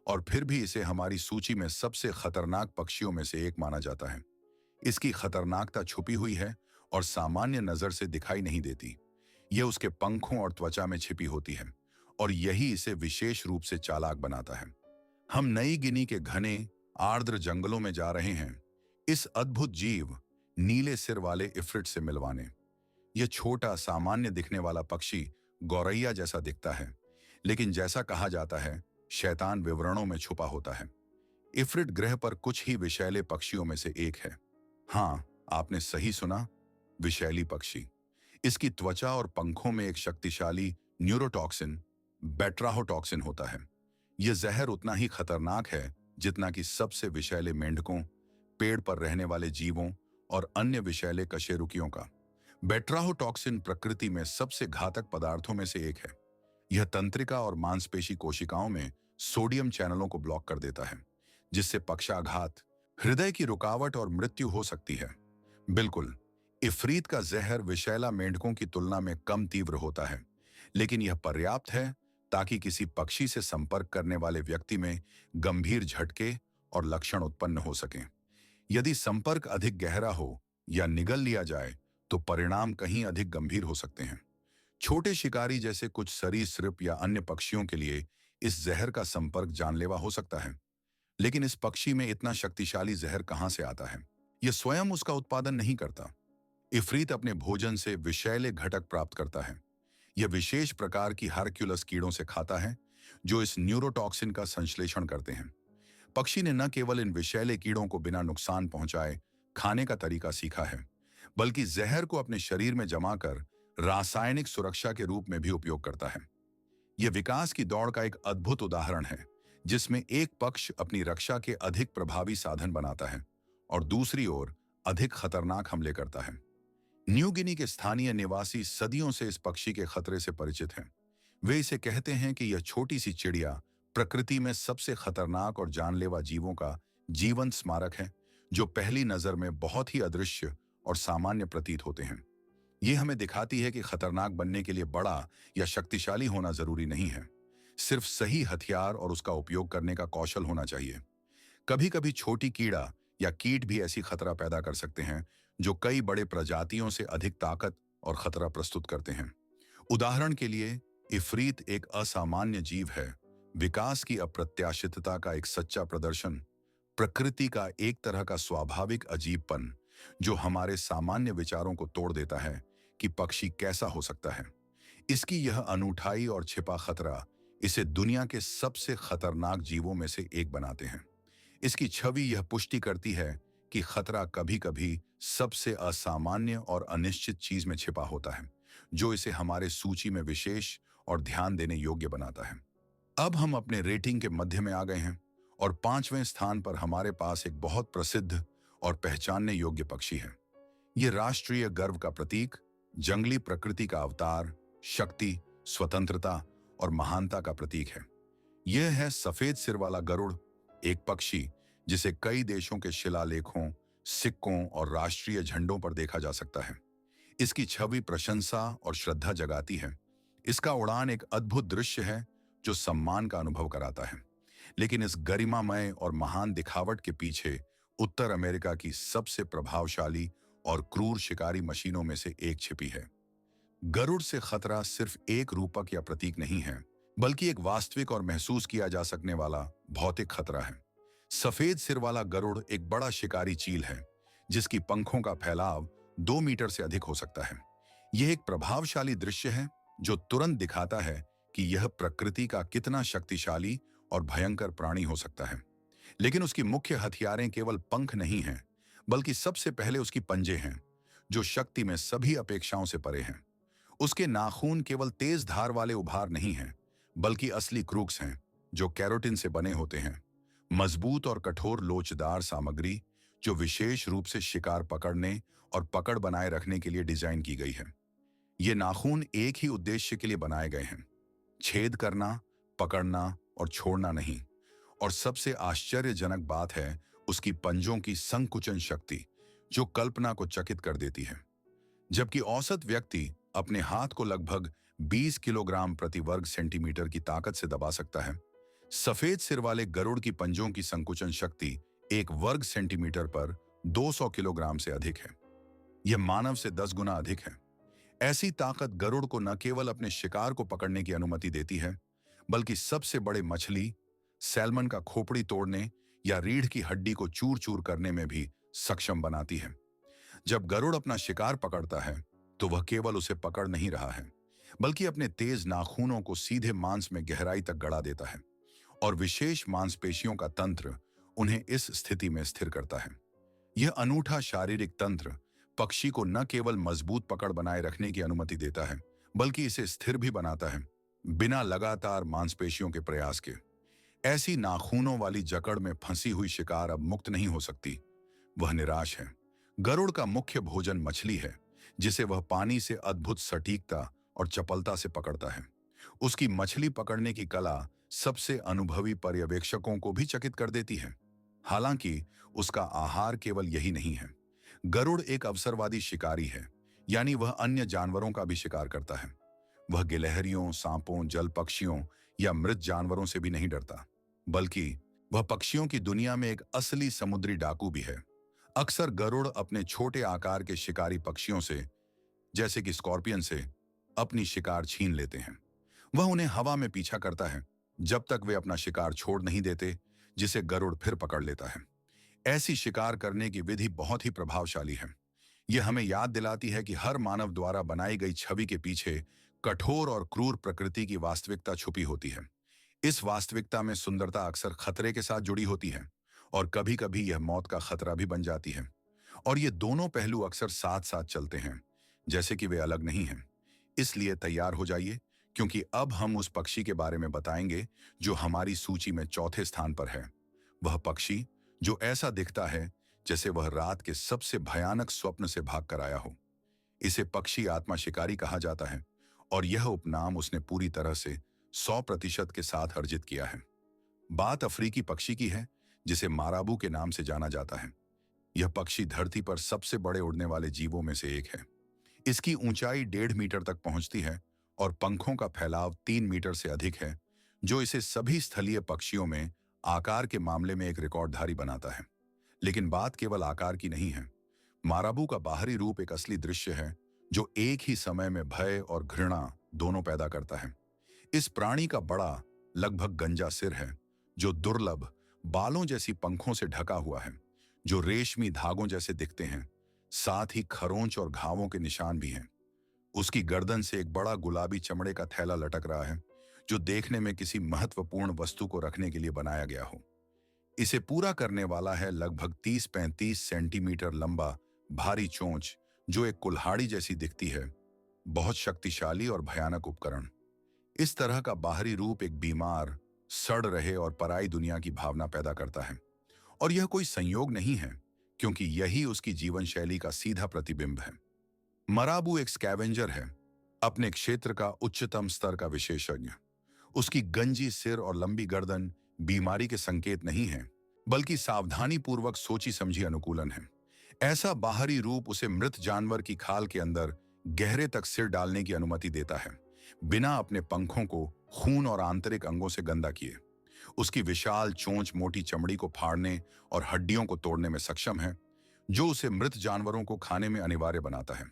और फिर भी इसे हमारी सूची में सबसे खतरनाक पक्षियों में से एक माना जाता है। इसकी खतरनाकता छुपी हुई है और सामान्य नजर से दिखाई नहीं देती। यह उसके पंखों और त्वचा में छिपी होती है, और यही इसे विशेष रूप से चालाक बनाता है। हम नई गिनी के घने आर्द्र जंगलों में जा रहे हैं इस अद्भुत जीव, नीले सिर वाले इफ्रिट से मिलवाने। यह छोटा, सामान्य दिखने वाला पक्षी गौरैया जैसा दिखता है, लेकिन जैसा कहा जाता है, शैतान विवरणों में छुपा होता है। इफ्रिट ग्रह पर कुछ ही विषैले पक्षियों में से एक है। हाँ, आपने सही सुना, विषैली पक्षी। इसकी त्वचा और पंखों में एक शक्तिशाली न्यूरोटॉक्सिन, बेट्राहोटॉक्सिन होता है। यह जहर उतना ही खतरनाक है जितना कि सबसे विषैले मेंढकों, पेड़ पर रहने वाले जीवों और अन्य विषैले कशेरुकियों का। बेट्राहोटॉक्सिन प्रकृति में सबसे घातक पदार्थों में से एक है। यह तंत्रिका और मांसपेशी कोशिकाओं में सोडियम चैनलों को ब्लॉक कर देता है, जिससे पक्षाघात, हृदय की रुकावट और मृत्यु हो सकती है। बिल्कुल, इफरीत का जहर विषैला मेंढकों की तुलना में कम तीव्र होता है, लेकिन यह पर्याप्त है ताकि किसी पक्षी से संपर्क करने वाले व्यक्ति में गंभीर झटके और लक्षण उत्पन्न हो सकें। यदि संपर्क अधिक गहरा हो या निगल लिया जाए तो परिणाम कहीं अधिक गंभीर हो सकते हैं। छोटे शिकारी जैसे कुछ सरीसृप या अन्य पक्षियों के लिए इस जहर का संपर्क जानलेवा हो सकता है, लेकिन इस पक्षी में इतना शक्तिशाली जहर कहां से आता है? यह स्वयं उसका उत्पादन नहीं करता। इफरीत अपने भोजन से विषैले घटक प्राप्त करता है। यह विशेष प्रकार की हार्क्यूलस कीड़ों से खाता है, जो इस न्यूरोटॉक्सिन का संश्लेषण करते हैं। पक्षी ने न केवल इन विषैले कीड़ों को बिना नुकसान पहुंचाए खाने का तरीका सीखा है, बल्कि जहर को अपने शरीर में जमा कर रासायनिक सुरक्षा के रूप में भी उपयोग करता है। यह विकास की दौड़ का एक अद्भुत उदाहरण है, जिसमें एक पक्ष अपनी रक्षा के अधिक प्रभावी साधन बनाता है और दूसरी ओर अधिक खतरनाक हमले करता है। न्यू गिनी के स्थानीय निवासी सदियों से इस पक्षी के खतरे से परिचित हैं। वे इसे कहते हैं कि यह छोटी सी चिड़िया प्रकृति में सबसे खतरनाक और जानलेवा जीवों का जीवंत स्मारक है, जो पहली नजर में बहुत ही अदृश्य और सामान्य प्रतीत होते हैं। यह हमें दिखाती है कि खतरनाक बनने के लिए बड़ा या शक्तिशाली होना जरूरी नहीं है, सिर्फ सही हथियार और उसका उपयोग करने का कौशल होना चाहिए। कभी कभी छोटी कीड़ा या कीट भी ऐसी खतरा पैदा कर सकते हैं जो कई बड़े प्रजातियों से अधिक ताकत और खतरा प्रस्तुत करते हैं। उदाहरण के लिए, इफरीत एक असामान्य जीव है, विकास की अप्रत्याशितता का एक सच्चा प्रदर्शन, प्रकृति का एक तरह का स्वाभाविक अजीबपन जो हमारे सामान्य विचारों को तोड़ देता है कि पक्षी कैसा हो सकता है। इसकी यह अनूठाई और छिपा खतरा इसे दुनिया के सबसे खतरनाक जीवों में से एक बनाते हैं। इसकी छवि यह पुष्टि करती है कि खतरा कभी कभी सबसे असामान्य और अनिश्चित चीज में छिपा होता है, जो इसे हमारे सूची में विशेष और ध्यान देने योग्य बनाता है। अब हम अपने रेटिंग के मध्य में आ गए हैं और 5वें स्थान पर हमारे पास एक बहुत प्रसिद्ध और पहचानने योग्य पक्षी है। यह राष्ट्रीय गर्व का प्रतीक, जंगली प्रकृति का अवतार, शक्ति, स्वतंत्रता और महानता का प्रतीक है। यह है सफेद सिर वाला गरुड़, एक पक्षी जिसे कई देशों के शिलालेखों, सिक्कों और राष्ट्रीय झंडों पर देखा जा सकता है। इसकी छवि प्रशंसा और श्रद्धा जगाती है। इसका उड़ान एक अद्भुत दृश्य है जो सम्मान का अनुभव कराता है। लेकिन इस गरिमामय और महान दिखावट के पीछे उत्तर अमेरिका की सबसे प्रभावशाली और क्रूर शिकारी मशीनों में से एक छिपी है। गरुड़ से खतरा सिर्फ एक रूपक या प्रतीक नहीं है, बल्कि एक वास्तविक और महसूस किया जा सकने वाला भौतिक खतरा है। सफेद सिर वाला गरुड़ एक बड़ा शिकारी चील है, जिसकी पंखों का फैलाव 2 मीटर से अधिक हो सकता है। यह एक प्रभावशाली दृश्य है जो तुरंत दिखाता है कि यह प्रकृति का कितना शक्तिशाली और भयंकर प्राणी हो सकता है। लेकिन उसकी मुख्य हथियारें केवल पंख नहीं हैं, बल्कि सबसे पहले उसकी पंजे हैं, जो शक्ति में सभी अपेक्षाओं से परे हैं। उसके नाखून केवल तेज धार वाले उभार नहीं हैं, बल्कि असली क्रूक्स हैं, जो कैरोटिन से बने होते हैं। मजबूत और कठोर लोचदार सामग्री जो विशेष रूप से शिकार पकड़ने और पकड़ बनाए रखने के लिए डिजाइन की गई है। ये नाखून एक ही उद्देश्य के लिए बनाए गए हैं, छेद करना, पकड़ना और छोड़ना नहीं। और सबसे आश्चर्यजनक बात है उसकी पंजों की संकुचन शक्ति, जो कल्पना को चकित कर देती है। जबकि औसत व्यक्ति अपने हाथ को लगभग 20 किलोग्राम प्रति वर्ग सेंटीमीटर की ताकत से दबा सकता है, सफेद सिर वाले गरुड़ की पंजों की संकुचन शक्ति 1 वर्ग सेंटीमीटर पर 200 किलोग्राम से अधिक है। यह मानव से 10 गुना अधिक है। ऐसी ताकत गरुड़ को न केवल अपने शिकार को पकड़ने की अनुमति देती है, बल्कि सबसे बड़े मछली, सैल्मन का खोपड़ी तोड़ने या रीढ़ की हड्डी को चूर चूर करने में भी सक्षम बनाती है। जब गरुड़ अपना शिकार पकड़ता है, तो वह केवल उसे पकड़ नहीं रहा है, बल्कि अपने तेज नाखूनों को सीधे मांस में गहराई तक गड़ा देता है और विशेष मांसपेशियों का तंत्र उन्हें इस स्थिति में स्थिर करता है। यह अनूठा शारीरिक तंत्र पक्षी को न केवल मजबूत पकड़ बनाए रखने की अनुमति देता है, बल्कि इसे स्थिर भी बनाता है, बिना लगातार मांसपेशियों के प्रयास के। ऐसी नाखूनों वाली जकड़ में फंसी हुई शिकार अब मुक्त नहीं हो सकती। वह निराश है। गरुड़ का मुख्य भोजन मछली है, जिसे वह पानी से अद्भुत सटीकता और चपलता से पकड़ता है। उसकी मछली पकड़ने की कला सबसे अनुभवी पर्यवेक्षकों को भी चकित कर देती है। हालांकि उसका आहार केवल यही नहीं है। गरुड़ एक अवसरवादी शिकारी है, यानी वह अन्य जानवरों का भी शिकार करता है। वह गिलहरियों, सांपों, जल पक्षियों या मृत जानवरों से भी नहीं डरता, बल्कि वह पक्षियों की दुनिया में एक असली समुद्री डाकू भी है। अक्सर गरुड़ अपने छोटे आकार के शिकारी पक्षियों से, जैसे कि स्कॉर्पियन से, अपनी शिकार छीन लेते हैं। वह उन्हें हवा में पीछा करता है जब तक वे अपना शिकार छोड़ नहीं देते, जिसे गरुड़ फिर पकड़ लेता है। ऐसी शिकार करने की विधि बहुत ही प्रभावशाली है। यह हमें याद दिलाती है कि हर मानव द्वारा बनाई गई छवि के पीछे कठोर और क्रूर प्रकृति की वास्तविकता छुपी होती है। इस वास्तविकता में सुंदरता अक्सर खतरे के साथ जुड़ी होती है और कभी-कभी यह मौत का खतरा भी बन जाती है। और ये दोनों पहलू अक्सर साथ साथ चलते हैं, जैसे कि वे अलग नहीं हैं। इसलिए तैयार हो जाइए, क्योंकि अब हम उस पक्षी के बारे में बताएंगे जो हमारी सूची में चौथे स्थान पर है। वह पक्षी जो ऐसा दिखता है जैसे वह रात के सबसे भयानक स्वप्न से भाग कर आया हो। इसे पक्षी आत्मा शिकारी कहा जाता है और यह उपनाम उसने पूरी तरह से 100% के साथ अर्जित किया है। बात अफ्रीकी पक्षी की है, जिसे माराबू के नाम से जाना जाता है। यह पक्षी धरती पर सबसे बड़े उड़ने वाले जीवों में से एक है। इसकी ऊंचाई 1.5 मीटर तक पहुंचती है और पंखों का फैलाव 3 मीटर से अधिक है, जो इसे सभी स्थलीय पक्षियों में आकार के मामले में एक रिकॉर्डधारी बनाता है। लेकिन बात केवल आकार की नहीं है। माराबू का बाहरी रूप एक असली दृश्य है, जो एक ही समय में भय और घृणा दोनों पैदा करता है। इस प्राणी का बड़ा, लगभग गंजा सिर है, जो दुर्लभ बालों जैसी पंखों से ढका हुआ है, जो रेशमी धागों जैसे दिखते हैं। साथ ही खरोंच और घावों के निशान भी हैं। उसकी गर्दन से एक बड़ा गुलाबी चमड़े का थैला लटक रहा है, जो देखने में किसी महत्वपूर्ण वस्तु को रखने के लिए बनाया गया हो। इसे पूरा करने वाला है लगभग 30-35 सेंटीमीटर लंबा भारी चोंच, जो एक कुल्हाड़ी जैसी दिखती है। बहुत शक्तिशाली और भयानक उपकरण। इस तरह का बाहरी रूप एक बीमार, सड़ रहे और पराई दुनिया की भावना पैदा करता है। और यह कोई संयोग नहीं है, क्योंकि यही उसकी जीवन शैली का सीधा प्रतिबिंब है। मराबू एक स्कैवेंजर है, अपने क्षेत्र का उच्चतम स्तर का विशेषज्ञ। उसकी गंजी सिर और लंबी गर्दन बीमारी के संकेत नहीं है, बल्कि सावधानी पूर्वक सोची समझी अनुकूलन है। ऐसा बाहरी रूप उसे मृत जानवर की खाल के अंदर गहरे तक सिर डालने की अनुमति देता है, बिना अपने पंखों को खून और आंतरिक अंगों से गंदा किए। उसकी विशाल चोंच मोटी चमड़ी को फाड़ने और हड्डियों को तोड़ने में सक्षम है, जो उसे मृत जानवरों को खाने में अनिवार्य बनाता है।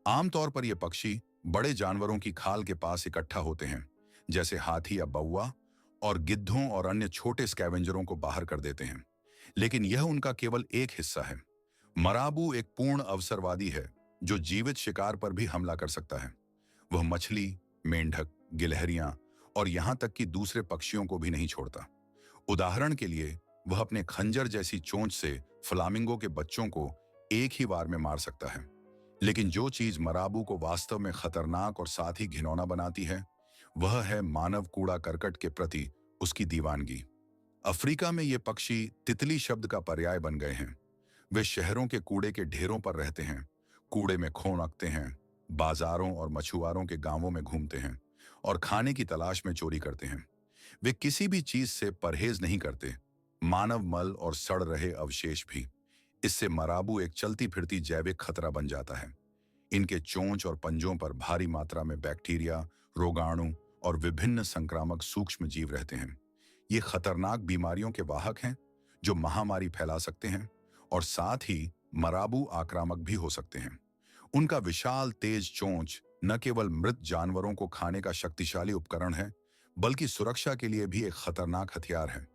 आमतौर पर ये पक्षी बड़े जानवरों की खाल के पास इकट्ठा होते हैं, जैसे हाथी या बौआ, और गिद्धों और अन्य छोटे स्कैवेंजरों को बाहर कर देते हैं। लेकिन यह उनका केवल एक हिस्सा है। मराबू एक पूर्ण अवसरवादी है, जो जीवित शिकार पर भी हमला कर सकता है। वह मछली, मेंढक, गिलहरियां और यहां तक कि दूसरे पक्षियों को भी नहीं छोड़ता। उदाहरण के लिए, वह अपने खंजर जैसी चोंच से फ्लामिंगो के बच्चों को एक ही वार में मार सकता है। लेकिन जो चीज मराबू को वास्तव में खतरनाक और साथ ही घिनौना बनाती है, वह है मानव कूड़ा करकट के प्रति उसकी दीवानगी। अफ्रीका में ये पक्षी तितली शब्द का पर्याय बन गए हैं। वे शहरों के कूड़े के ढेरों पर रहते हैं, कूड़े में खोनकते हैं, बाजारों और मछुआरों के गांवों में घूमते हैं और खाने की तलाश में चोरी करते हैं। वे किसी भी चीज से परहेज नहीं करते, मानव मल और सड़ रहे अवशेष भी। इससे मराबू एक चलती फिरती जैविक खतरा बन जाता है। इनके चोंच और पंजों पर भारी मात्रा में बैक्टीरिया, रोगाणु और विभिन्न संक्रामक सूक्ष्म जीव रहते हैं। ये खतरनाक बीमारियों के वाहक हैं, जो महामारी फैला सकते हैं और साथ ही मराबू आक्रामक भी हो सकते हैं। उनका विशाल तेज चोंच न केवल मृत जानवरों को खाने का शक्तिशाली उपकरण है, बल्कि सुरक्षा के लिए भी एक खतरनाक हथियार है।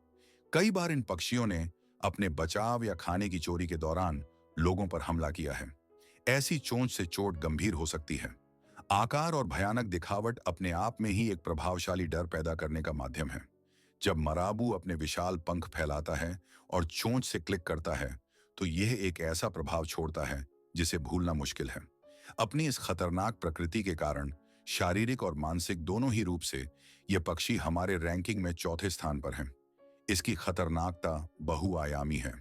कई बार इन पक्षियों ने अपने बचाव या खाने की चोरी के दौरान लोगों पर हमला किया है। ऐसी चोंच से चोट गंभीर हो सकती है। आकार और भयानक दिखावट अपने आप में ही एक प्रभावशाली डर पैदा करने का माध्यम है। जब मराबू अपने विशाल पंख फैलाता है और चोंच से क्लिक करता है, तो यह एक ऐसा प्रभाव छोड़ता है जिसे भूलना मुश्किल है। अपनी इस खतरनाक प्रकृति के कारण शारीरिक और मानसिक दोनों ही रूप से यह पक्षी हमारे रैंकिंग में चौथे स्थान पर है। इसकी खतरनाकता बहुआयामी है।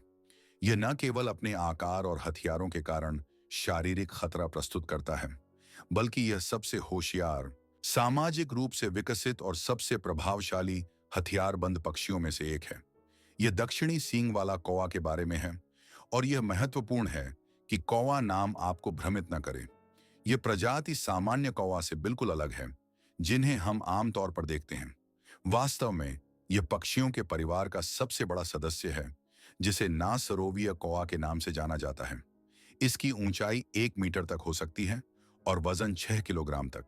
यह न केवल अपने आकार और हथियारों के कारण शारीरिक खतरा प्रस्तुत करता है, बल्कि यह सबसे होशियार, सामाजिक रूप से विकसित और सबसे प्रभावशाली हथियारबंद पक्षियों में से एक है। यह दक्षिणी सींग वाला कौवा के बारे में है, और यह महत्वपूर्ण है कि कौवा नाम आपको भ्रमित न करे। यह प्रजाति सामान्य कौवा से बिल्कुल अलग है, जिन्हें हम आमतौर पर देखते हैं। वास्तव में यह पक्षियों के परिवार का सबसे बड़ा सदस्य है, जिसे नासरोवीय कौवा के नाम से जाना जाता है। इसकी ऊंचाई 1 मीटर तक हो सकती है और वजन 6 किलोग्राम तक।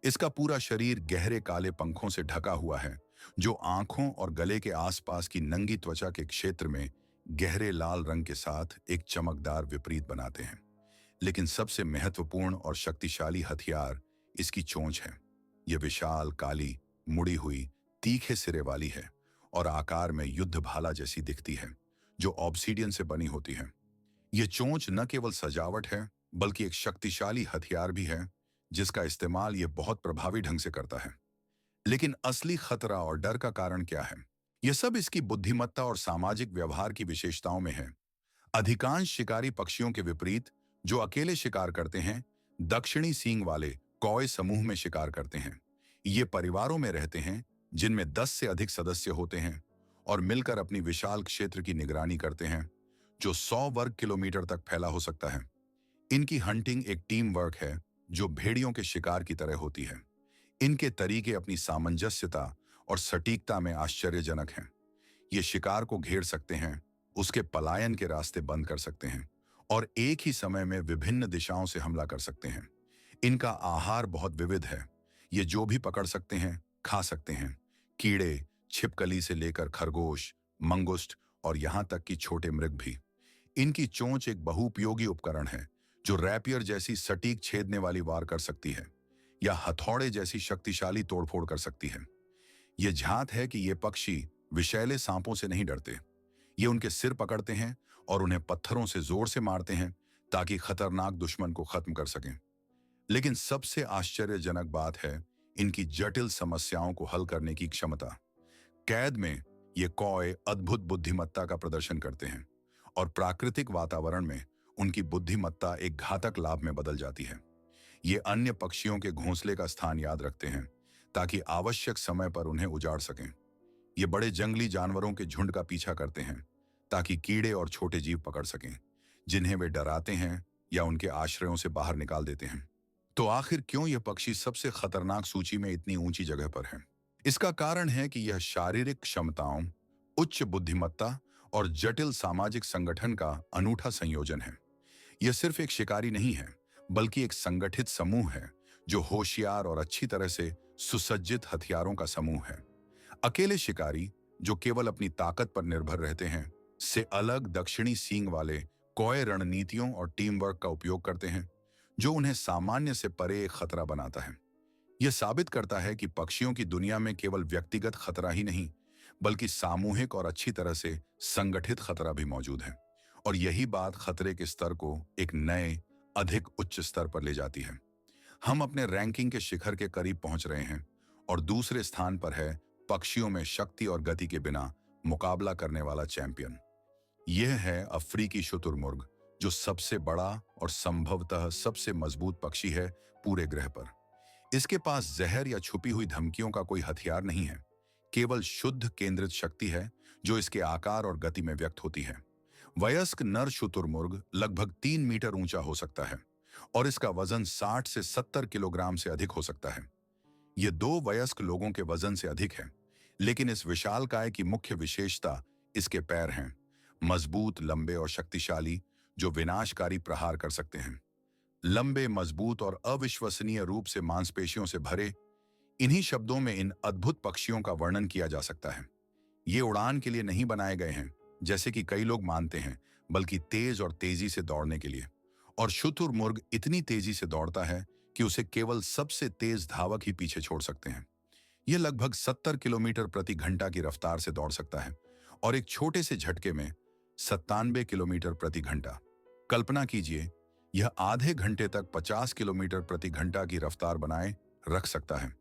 इसका पूरा शरीर गहरे काले पंखों से ढका हुआ है, जो आंखों और गले के आसपास की नंगी त्वचा के क्षेत्र में गहरे लाल रंग के साथ एक चमकदार विपरीत बनाते हैं। लेकिन सबसे महत्वपूर्ण और शक्तिशाली हथियार इसकी चोंच है। यह विशाल, काली, मुड़ी हुई, तीखे सिरे वाली है और आकार में युद्ध भाला जैसी दिखती है, जो ऑब्सीडियन से बनी होती है। यह चोंच न केवल सजावट है, बल्कि एक शक्तिशाली हथियार भी है, जिसका इस्तेमाल यह बहुत प्रभावी ढंग से करता है। लेकिन असली खतरा और डर का कारण क्या है? यह सब इसकी बुद्धिमत्ता और सामाजिक व्यवहार की विशेषताओं में है। अधिकांश शिकारी पक्षियों के विपरीत, जो अकेले शिकार करते हैं, दक्षिणी सींग वाले कौवे समूह में शिकार करते हैं। ये परिवारों में रहते हैं, जिनमें 10 से अधिक सदस्य होते हैं और मिलकर अपनी विशाल क्षेत्र की निगरानी करते हैं, जो 100 वर्ग किलोमीटर तक फैला हो सकता है। इनकी हंटिंग एक टीम वर्क है, जो भेड़ियों के शिकार की तरह होती है। इनके तरीके अपनी सामंजस्यता और सटीकता में आश्चर्यजनक हैं। ये शिकार को घेर सकते हैं, उसके पलायन के रास्ते बंद कर सकते हैं और एक ही समय में विभिन्न दिशाओं से हमला कर सकते हैं। इनका आहार बहुत विविध है। ये जो भी पकड़ सकते हैं, खा सकते हैं। कीड़े, छिपकली से लेकर खरगोश, मंगुस्ट और यहाँ तक कि छोटे मृग भी। इनकी चोंच एक बहुउपयोगी उपकरण है, जो रैपियर जैसी सटीक छेदने वाली वार कर सकती है या हथौड़े जैसी शक्तिशाली तोड़फोड़ कर सकती है। यह झात है कि ये पक्षी विषैले सांपों से नहीं डरते। ये उनके सिर पकड़ते हैं और उन्हें पत्थरों से जोर से मारते हैं, ताकि खतरनाक दुश्मन को खत्म कर सकें। लेकिन सबसे आश्चर्यजनक बात है इनकी जटिल समस्याओं को हल करने की क्षमता। कैद में ये कौवे अद्भुत बुद्धिमत्ता का प्रदर्शन करते हैं और प्राकृतिक वातावरण में उनकी बुद्धिमत्ता एक घातक लाभ में बदल जाती है। ये अन्य पक्षियों के घोंसले का स्थान याद रखते हैं, ताकि आवश्यक समय पर उन्हें उजाड़ सकें। ये बड़े जंगली जानवरों के झुंड का पीछा करते हैं, ताकि कीड़े और छोटे जीव पकड़ सकें, जिन्हें वे डराते हैं या उनके आश्रयों से बाहर निकाल देते हैं। तो आखिर क्यों यह पक्षी सबसे खतरनाक सूची में इतनी ऊंची जगह पर है? इसका कारण है कि यह शारीरिक क्षमताओं, उच्च बुद्धिमत्ता और जटिल सामाजिक संगठन का अनूठा संयोजन है। यह सिर्फ एक शिकारी नहीं है, बल्कि एक संगठित समूह है, जो होशियार और अच्छी तरह से सुसज्जित हथियारों का समूह है। अकेले शिकारी, जो केवल अपनी ताकत पर निर्भर रहते हैं, से अलग दक्षिणी सींग वाले कौवे रणनीतियों और टीम वर्क का उपयोग करते हैं, जो उन्हें सामान्य से परे एक खतरा बनाता है। यह साबित करता है कि पक्षियों की दुनिया में केवल व्यक्तिगत खतरा ही नहीं, बल्कि सामूहिक और अच्छी तरह से संगठित खतरा भी मौजूद है। और यही बात खतरे के स्तर को एक नए, अधिक उच्च स्तर पर ले जाती है। हम अपने रैंकिंग के शिखर के करीब पहुंच रहे हैं और दूसरे स्थान पर है पक्षियों में शक्ति और गति के बिना मुकाबला करने वाला चैंपियन। यह है अफ्रीकी शुतुरमुर्ग, जो सबसे बड़ा और संभवतः सबसे मजबूत पक्षी है पूरे ग्रह पर। इसके पास जहर या छुपी हुई धमकियों का कोई हथियार नहीं है, केवल शुद्ध केंद्रित शक्ति है, जो इसके आकार और गति में व्यक्त होती है। वयस्क नर शुतुरमुर्ग लगभग 3 मीटर ऊंचा हो सकता है और इसका वजन 60 से 70 किलोग्राम से अधिक हो सकता है। यह 2 वयस्क लोगों के वजन से अधिक है, लेकिन इस विशालकाय की मुख्य विशेषता इसके पैर हैं, मजबूत, लंबे और शक्तिशाली, जो विनाशकारी प्रहार कर सकते हैं। लंबे, मजबूत और अविश्वसनीय रूप से मांसपेशियों से भरे, इन्हीं शब्दों में इन अद्भुत पक्षियों का वर्णन किया जा सकता है। ये उड़ान के लिए नहीं बनाए गए हैं, जैसे कि कई लोग मानते हैं, बल्कि तेज और तेजी से दौड़ने के लिए। और शुतुरमुर्ग इतनी तेजी से दौड़ता है कि उसे केवल सबसे तेज धावक ही पीछे छोड़ सकते हैं। यह लगभग 70 किलोमीटर प्रति घंटा की रफ्तार से दौड़ सकता है और एक छोटे से झटके में 97 किलोमीटर प्रति घंटा। कल्पना कीजिए, यह आधे घंटे तक 50 किलोमीटर प्रति घंटा की रफ्तार बनाए रख सकता है।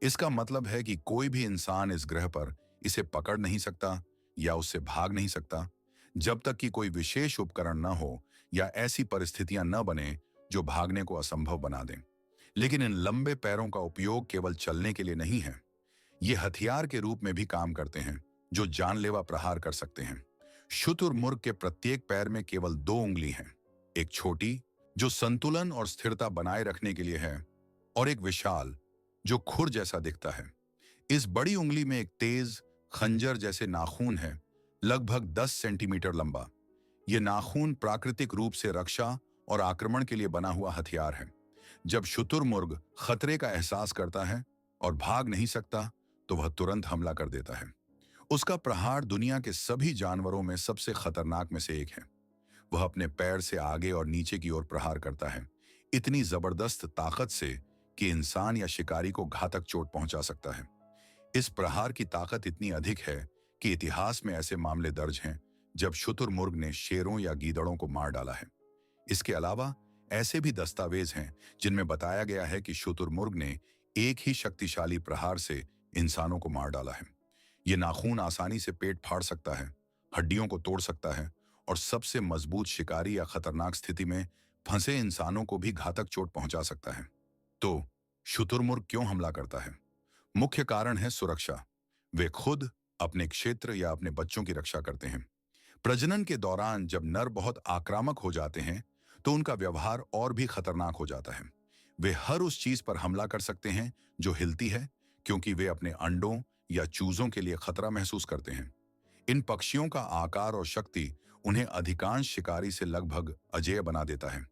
इसका मतलब है कि कोई भी इंसान इस ग्रह पर इसे पकड़ नहीं सकता या उससे भाग नहीं सकता, जब तक कि कोई विशेष उपकरण न हो या ऐसी परिस्थितियां न बने जो भागने को असंभव बना दें। लेकिन इन लंबे पैरों का उपयोग केवल चलने के लिए नहीं है। ये हथियार के रूप में भी काम करते हैं, जो जानलेवा प्रहार कर सकते हैं। शुतुरमुर्ग के प्रत्येक पैर में केवल 2 उंगली हैं, एक छोटी जो संतुलन और स्थिरता बनाए रखने के लिए है, और एक विशाल जो खुर जैसा दिखता है। इस बड़ी उंगली में एक तेज खंजर जैसे नाखून है, लगभग 10 सेंटीमीटर लंबा। यह नाखून प्राकृतिक रूप से रक्षा और आक्रमण के लिए बना हुआ हथियार है। जब शुतुरमुर्ग खतरे का एहसास करता है और भाग नहीं सकता, तो वह तुरंत हमला कर देता है। उसका प्रहार दुनिया के सभी जानवरों में सबसे खतरनाक में से एक है। वह अपने पैर से आगे और नीचे की ओर प्रहार करता है, इतनी जबरदस्त ताकत से कि इंसान या शिकारी को घातक चोट पहुंचा सकता है। इस प्रहार की ताकत इतनी अधिक है कि इतिहास में ऐसे मामले दर्ज हैं जब शुतुरमुर्ग ने शेरों या गीदड़ों को मार डाला है। इसके अलावा ऐसे भी दस्तावेज हैं जिनमें बताया गया है कि शुतुरमुर्ग ने एक ही शक्तिशाली प्रहार से इंसानों को मार डाला है। ये नाखून आसानी से पेट फाड़ सकता है, हड्डियों को तोड़ सकता है और सबसे मजबूत शिकारी या खतरनाक स्थिति में फंसे इंसानों को भी घातक चोट पहुंचा सकता है। तो शुतुरमुर्ग क्यों हमला करता है? मुख्य कारण है सुरक्षा। वे खुद, अपने क्षेत्र या अपने बच्चों की रक्षा करते हैं। प्रजनन के दौरान जब नर बहुत आक्रामक हो जाते हैं, तो उनका व्यवहार और भी खतरनाक हो जाता है। वे हर उस चीज पर हमला कर सकते हैं जो हिलती है, क्योंकि वे अपने अंडों या चूजों के लिए खतरा महसूस करते हैं। इन पक्षियों का आकार और शक्ति उन्हें अधिकांश शिकारी से लगभग अजेय बना देता है।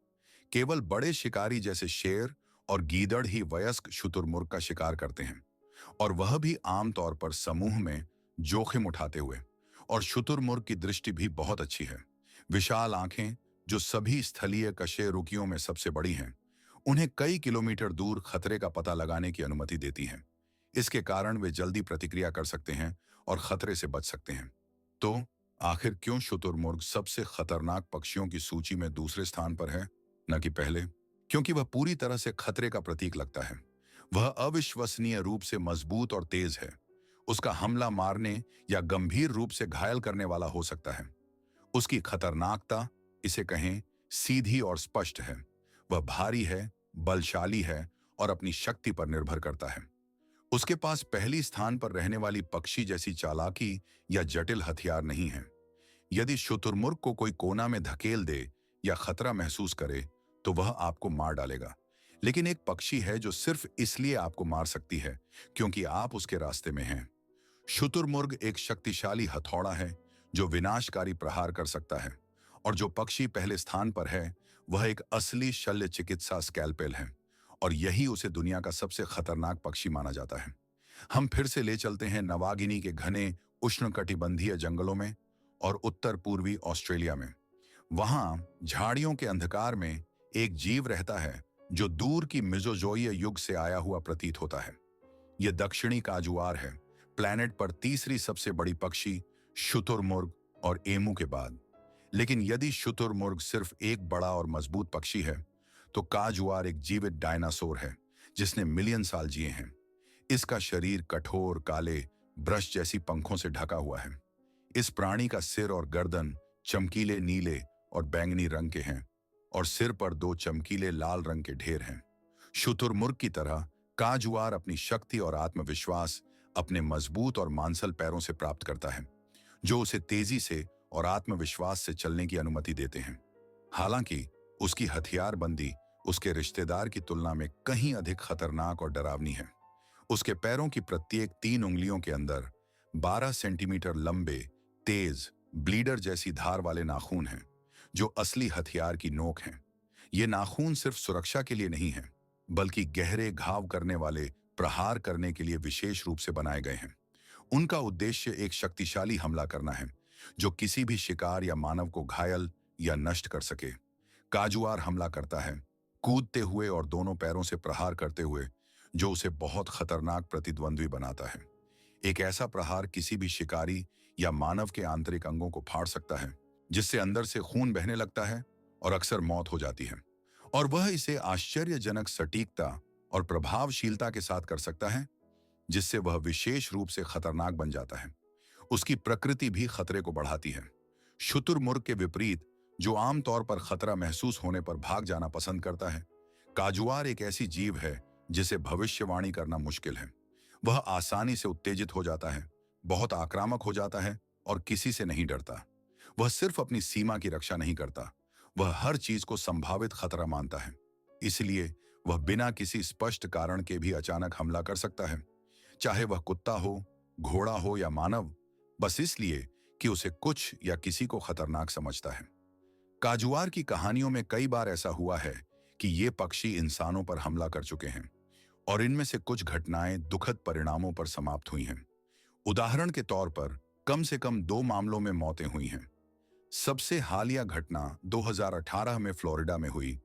केवल बड़े शिकारी जैसे शेर और गीदड़ ही वयस्क शुतुरमुर्ग का शिकार करते हैं, और वह भी आमतौर पर समूह में जोखिम उठाते हुए। और शुतुरमुर्ग की दृष्टि भी बहुत अच्छी है। विशाल आंखें, जो सभी स्थलीय कशेरुकियों में सबसे बड़ी हैं, उन्हें कई किलोमीटर दूर खतरे का पता लगाने की अनुमति देती हैं। इसके कारण वे जल्दी प्रतिक्रिया कर सकते हैं और खतरे से बच सकते हैं। तो आखिर क्यों शुतुरमुर्ग सबसे खतरनाक पक्षियों की सूची में दूसरे स्थान पर है, न कि पहले? क्योंकि वह पूरी तरह से खतरे का प्रतीक लगता है। वह अविश्वसनीय रूप से मजबूत और तेज है। उसका हमला मारने या गंभीर रूप से घायल करने वाला हो सकता है। उसकी खतरनाकता, इसे कहें, सीधी और स्पष्ट है। वह भारी है, बलशाली है और अपनी शक्ति पर निर्भर करता है। उसके पास पहली स्थान पर रहने वाली पक्षी जैसी चालाकी या जटिल हथियार नहीं है। यदि शुतुरमुर्ग को कोई कोना में धकेल दे या खतरा महसूस करे, तो वह आपको मार डालेगा। लेकिन एक पक्षी है जो सिर्फ इसलिए आपको मार सकती है क्योंकि आप उसके रास्ते में हैं। शुतुरमुर्ग एक शक्तिशाली हथौड़ा है जो विनाशकारी प्रहार कर सकता है, और जो पक्षी पहले स्थान पर है वह एक असली शल्य चिकित्सा स्कैल्पेल है, और यही उसे दुनिया का सबसे खतरनाक पक्षी माना जाता है। हम फिर से ले चलते हैं नवागिनी के घने उष्णकटिबंधीय जंगलों में और उत्तर पूर्वी ऑस्ट्रेलिया में। वहां झाड़ियों के अंधकार में एक जीव रहता है जो दूर की मेसोजोईय युग से आया हुआ प्रतीत होता है। यह दक्षिणी काजुआर है, प्लैनेट पर तीसरी सबसे बड़ी पक्षी शुतुरमुर्ग और एमू के बाद। लेकिन यदि शुतुरमुर्ग सिर्फ एक बड़ा और मजबूत पक्षी है, तो काजुआर एक जीवित डायनासोर है जिसने मिलियन साल जिए हैं। इसका शरीर कठोर काले ब्रश जैसी पंखों से ढका हुआ है। इस प्राणी का सिर और गर्दन चमकीले नीले और बैंगनी रंग के हैं, और सिर पर 2 चमकीले लाल रंग के ढेर हैं। शुतुरमुर्ग की तरह काजुआर अपनी शक्ति और आत्मविश्वास अपने मजबूत और मांसल पैरों से प्राप्त करता है, जो उसे तेजी से और आत्मविश्वास से चलने की अनुमति देते हैं। हालांकि उसकी हथियारबंदी उसके रिश्तेदार की तुलना में कहीं अधिक खतरनाक और डरावनी है। उसके पैरों की प्रत्येक 3 उंगलियों के अंदर 12 सेंटीमीटर लंबे, तेज, ब्लीडर जैसी धार वाले नाखून हैं, जो असली हथियार की नोक हैं। ये नाखून सिर्फ सुरक्षा के लिए नहीं है, बल्कि गहरे घाव करने वाले प्रहार करने के लिए विशेष रूप से बनाए गए हैं। उनका उद्देश्य एक शक्तिशाली हमला करना है जो किसी भी शिकार या मानव को घायल या नष्ट कर सके। काजुआर हमला करता है कूदते हुए और दोनों पैरों से प्रहार करते हुए, जो उसे बहुत खतरनाक प्रतिद्वंद्वी बनाता है। एक ऐसा प्रहार किसी भी शिकारी या मानव के आंतरिक अंगों को फाड़ सकता है, जिससे अंदर से खून बहने लगता है और अक्सर मौत हो जाती है। और वह इसे आश्चर्यजनक सटीकता और प्रभावशीलता के साथ कर सकता है, जिससे वह विशेष रूप से खतरनाक बन जाता है। उसकी प्रकृति भी खतरे को बढ़ाती है। शुतुरमुर्ग के विपरीत, जो आमतौर पर खतरा महसूस होने पर भाग जाना पसंद करता है, काजुआर एक ऐसी जीव है जिसे भविष्यवाणी करना मुश्किल है। वह आसानी से उत्तेजित हो जाता है, बहुत आक्रामक हो जाता है और किसी से नहीं डरता। वह सिर्फ अपनी सीमा की रक्षा नहीं करता, वह हर चीज को संभावित खतरा मानता है। इसलिए वह बिना किसी स्पष्ट कारण के भी अचानक हमला कर सकता है, चाहे वह कुत्ता हो, घोड़ा हो या मानव, बस इसलिए कि उसे कुछ या किसी को खतरनाक समझता है। काजुआर की कहानियों में कई बार ऐसा हुआ है कि ये पक्षी इंसानों पर हमला कर चुके हैं और इनमें से कुछ घटनाएं दुखद परिणामों पर समाप्त हुई हैं। उदाहरण के तौर पर कम से कम 2 मामलों में मौतें हुई हैं। सबसे हालिया घटना 2018 में फ्लोरिडा में हुई,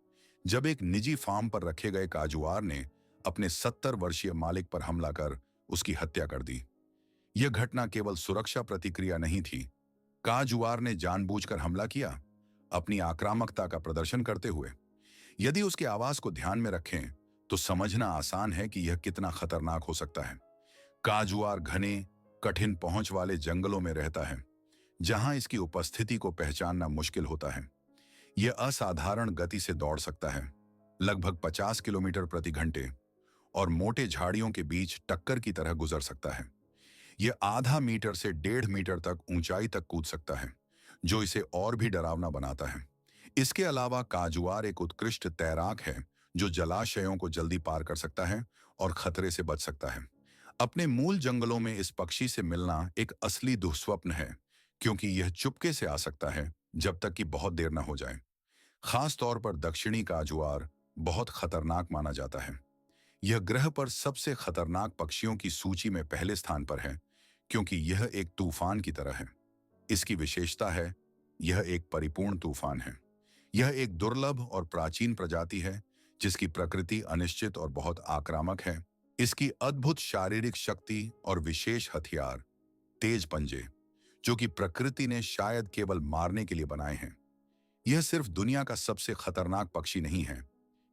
जब एक निजी फार्म पर रखे गए काजुआर ने अपने 70 वर्षीय मालिक पर हमला कर उसकी हत्या कर दी। यह घटना केवल सुरक्षा प्रतिक्रिया नहीं थी। काजुआर ने जानबूझकर हमला किया, अपनी आक्रामकता का प्रदर्शन करते हुए। यदि उसकी आवाज को ध्यान में रखें तो समझना आसान है कि यह कितना खतरनाक हो सकता है। काजुआर घने, कठिन पहुंच वाले जंगलों में रहता है, जहां इसकी उपस्थिति को पहचानना मुश्किल होता है। यह असाधारण गति से दौड़ सकता है, लगभग 50 किलोमीटर प्रति घंटे, और मोटे झाड़ियों के बीच टक्कर की तरह गुजर सकता है। यह आधा मीटर से 1.5 मीटर तक ऊंचाई तक कूद सकता है, जो इसे और भी डरावना बनाता है। इसके अलावा काजुआर एक उत्कृष्ट तैराक है, जो जलाशयों को जल्दी पार कर सकता है और खतरे से बच सकता है। अपने मूल जंगलों में इस पक्षी से मिलना एक असली दुःस्वप्न है, क्योंकि यह चुपके से आ सकता है जब तक कि बहुत देर न हो जाए। खास तौर पर दक्षिणी काजुआर बहुत खतरनाक माना जाता है। यह ग्रह पर सबसे खतरनाक पक्षियों की सूची में पहले स्थान पर है, क्योंकि यह एक तूफान की तरह है। इसकी विशेषता है, यह एक परिपूर्ण तूफान है। यह एक दुर्लभ और प्राचीन प्रजाति है, जिसकी प्रकृति अनिश्चित और बहुत आक्रामक है। इसकी अद्भुत शारीरिक शक्ति और विशेष हथियार, तेज पंजे, जो कि प्रकृति ने शायद केवल मारने के लिए बनाए हैं। यह सिर्फ दुनिया का सबसे खतरनाक पक्षी नहीं है,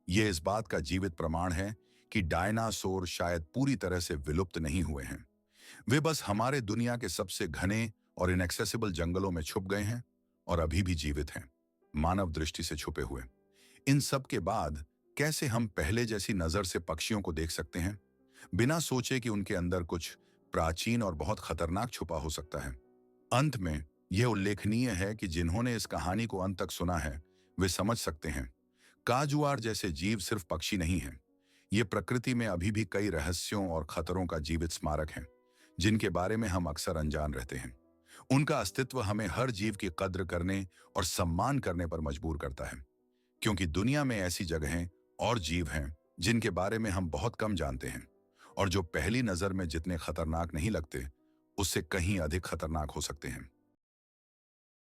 यह इस बात का जीवित प्रमाण है कि डायनासोर शायद पूरी तरह से विलुप्त नहीं हुए हैं। वे बस हमारे दुनिया के सबसे घने और इनएक्सेसिबल जंगलों में छुप गए हैं और अभी भी जीवित हैं, मानव दृष्टि से छुपे हुए। इन सब के बाद कैसे हम पहले जैसी नजर से पक्षियों को देख सकते हैं, बिना सोचे कि उनके अंदर कुछ प्राचीन और बहुत खतरनाक छुपा हो सकता है? अंत में यह उल्लेखनीय है कि जिन्होंने इस कहानी को अंत तक सुना है, वे समझ सकते हैं, काजुआर जैसे जीव सिर्फ पक्षी नहीं हैं। ये प्रकृति में अभी भी कई रहस्यों और खतरों का जीवित स्मारक हैं, जिनके बारे में हम अक्सर अनजान रहते हैं। उनका अस्तित्व हमें हर जीव की कद्र करने और सम्मान करने पर मजबूर करता है, क्योंकि दुनिया में ऐसी जगहें और जीव हैं जिनके बारे में हम बहुत कम जानते हैं, और जो पहली नजर में जितने खतरनाक नहीं लगते, उससे कहीं अधिक खतरनाक हो सकते हैं।